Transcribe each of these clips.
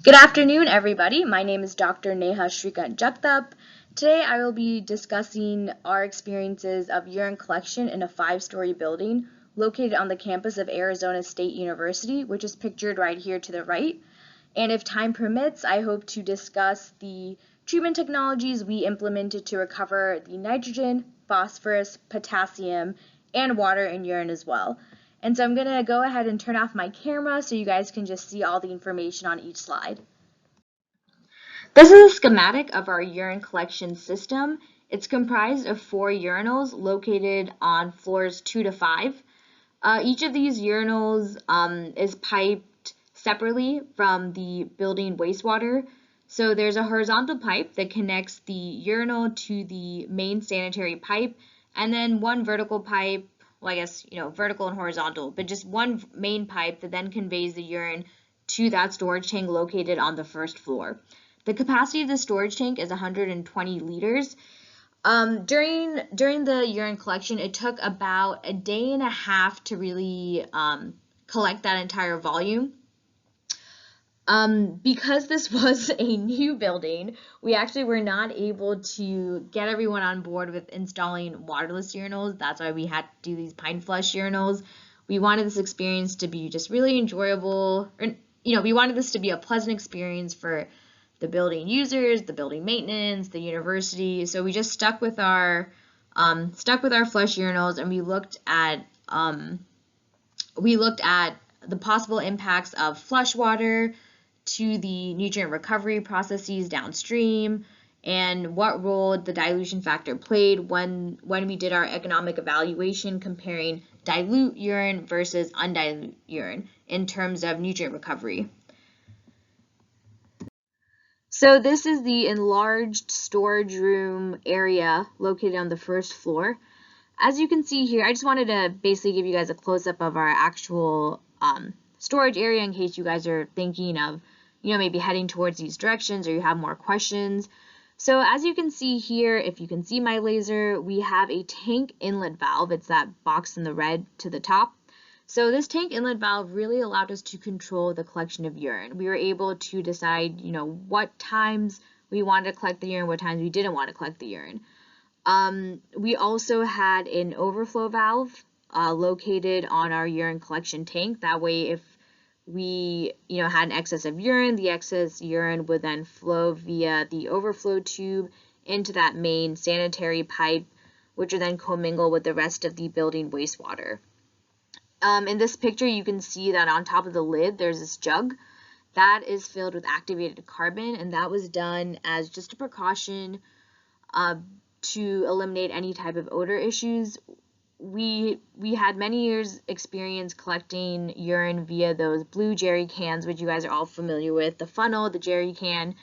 Good afternoon, everybody. My name is Dr. Neha Jagtap. Today I will be discussing our experiences of urine collection in a 5-story building located on the campus of Arizona State University, which is pictured right here to the right. And if time permits, I hope to discuss the treatment technologies we implemented to recover the nitrogen, phosphorus, potassium, and water in urine as well. And so I'm going to go ahead and turn off my camera so you guys can just see all the information on each slide. This is a schematic of our urine collection system. It's comprised of 4 urinals located on floors 2 to 5. Each of these urinals is piped separately from the building wastewater. So there's a horizontal pipe that connects the urinal to the main sanitary pipe, and then one vertical pipe, well, I guess, vertical and horizontal, but just one main pipe that then conveys the urine to that storage tank located on the first floor. The capacity of the storage tank is 120 liters. During the urine collection, it took about a day and a half to really collect that entire volume. Because this was a new building, we actually were not able to get everyone on board with installing waterless urinals. That's why we had to do these pine flush urinals. We wanted this experience to be just really enjoyable, or, we wanted this to be a pleasant experience for the building users, the building maintenance, the university. So we just stuck with our flush urinals, and we looked at the possible impacts of flush water to the nutrient recovery processes downstream, and what role the dilution factor played when we did our economic evaluation comparing dilute urine versus undilute urine in terms of nutrient recovery. So this is the enlarged storage room area located on the first floor. As you can see here, I just wanted to basically give you guys a close-up of our actual storage area in case you guys are thinking of maybe heading towards these directions or you have more questions. So as you can see here, if you can see my laser, we have a tank inlet valve. It's that box in the red to the top. So this tank inlet valve really allowed us to control the collection of urine. We were able to decide, what times we wanted to collect the urine, what times we didn't want to collect the urine. We also had an overflow valve located on our urine collection tank. That way, if we had an excess of urine, the excess urine would then flow via the overflow tube into that main sanitary pipe, which would then commingle with the rest of the building wastewater. In this picture, you can see that on top of the lid, there's this jug that is filled with activated carbon, and that was done as just a precaution to eliminate any type of odor issues. We had many years experience collecting urine via those blue jerry cans, which you guys are all familiar with, the funnel, the jerry can,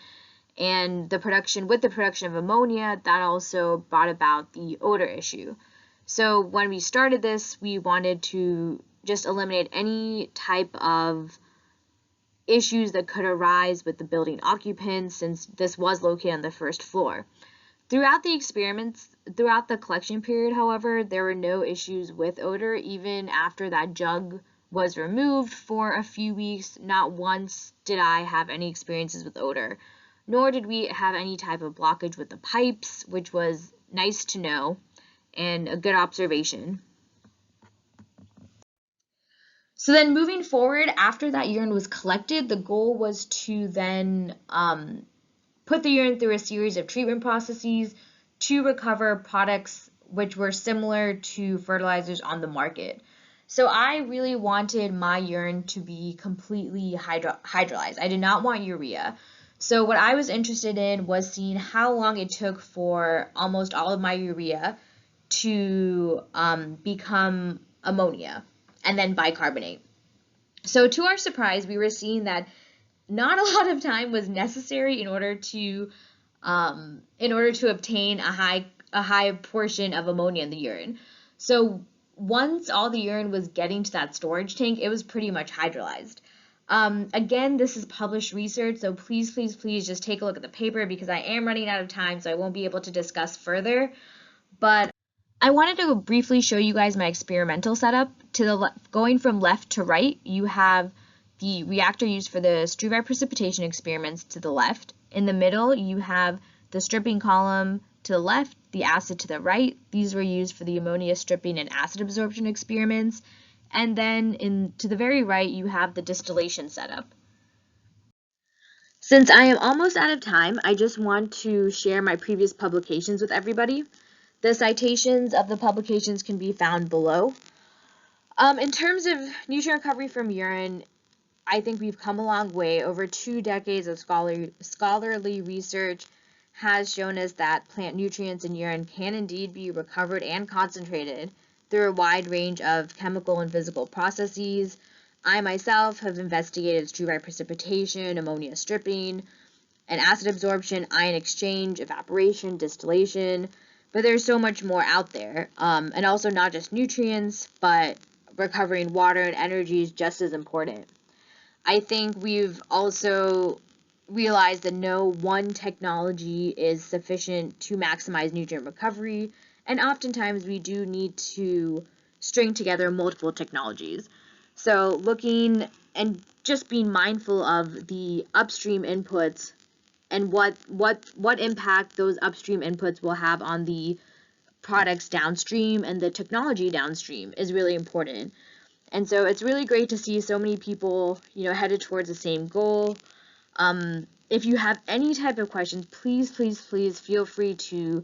and the production of ammonia, that also brought about the odor issue. So when we started this, we wanted to just eliminate any type of issues that could arise with the building occupants, since this was located on the first floor. Throughout the collection period, however, there were no issues with odor. Even after that jug was removed for a few weeks, not once did I have any experiences with odor, nor did we have any type of blockage with the pipes, which was nice to know and a good observation. So then moving forward, after that urine was collected, the goal was to then put the urine through a series of treatment processes to recover products which were similar to fertilizers on the market. So I really wanted my urine to be completely hydrolyzed. I did not want urea. So what I was interested in was seeing how long it took for almost all of my urea to become ammonia and then bicarbonate. So to our surprise, we were seeing that not a lot of time was necessary in order to obtain a high portion of ammonia in the urine. So once all the urine was getting to that storage tank, it was pretty much hydrolyzed. Again, this is published research, so please just take a look at the paper because I am running out of time, so I won't be able to discuss further. But I wanted to briefly show you guys my experimental setup. Going from left to right, you have the reactor used for the streetwise precipitation experiments to the left. In the middle, you have the stripping column to the left, the acid to the right. These were used for the ammonia stripping and acid absorption experiments. And then to the very right, you have the distillation setup. Since I am almost out of time, I just want to share my previous publications with everybody. The citations of the publications can be found below. In terms of nutrient recovery from urine, I think we've come a long way. Over 2 decades of scholarly research has shown us that plant nutrients in urine can indeed be recovered and concentrated through a wide range of chemical and physical processes. I myself have investigated streetwise precipitation, ammonia stripping, and acid absorption, ion exchange, evaporation, distillation, but there's so much more out there. And also not just nutrients, but recovering water and energy is just as important. I think we've also realized that no one technology is sufficient to maximize nutrient recovery, and oftentimes we do need to string together multiple technologies. So looking and just being mindful of the upstream inputs and what impact those upstream inputs will have on the products downstream and the technology downstream is really important. And so it's really great to see so many people, headed towards the same goal. If you have any type of questions, please feel free to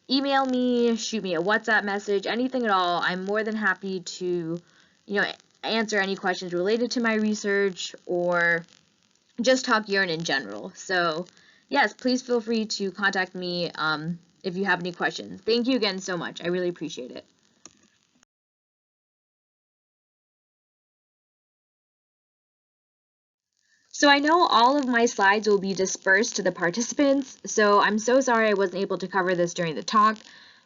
email me, shoot me a WhatsApp message, anything at all. I'm more than happy to, answer any questions related to my research or just talk urine in general. So yes, please feel free to contact me if you have any questions. Thank you again so much. I really appreciate it. So I know all of my slides will be dispersed to the participants, so I'm so sorry I wasn't able to cover this during the talk,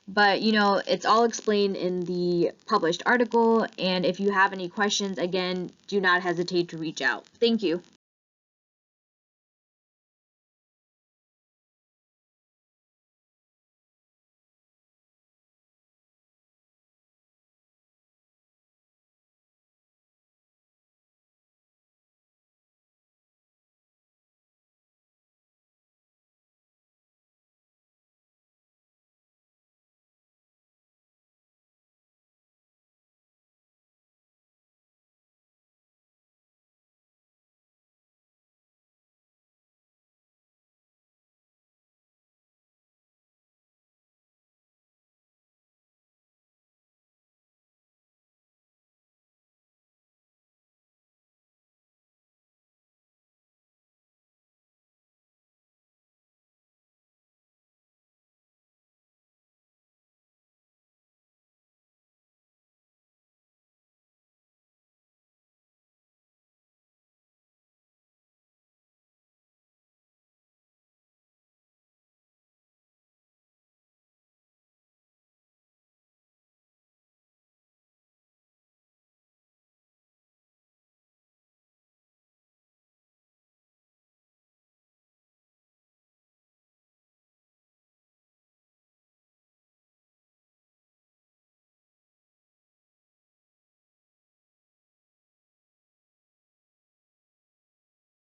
but it's all explained in the published article, and if you have any questions, again, do not hesitate to reach out. Thank you.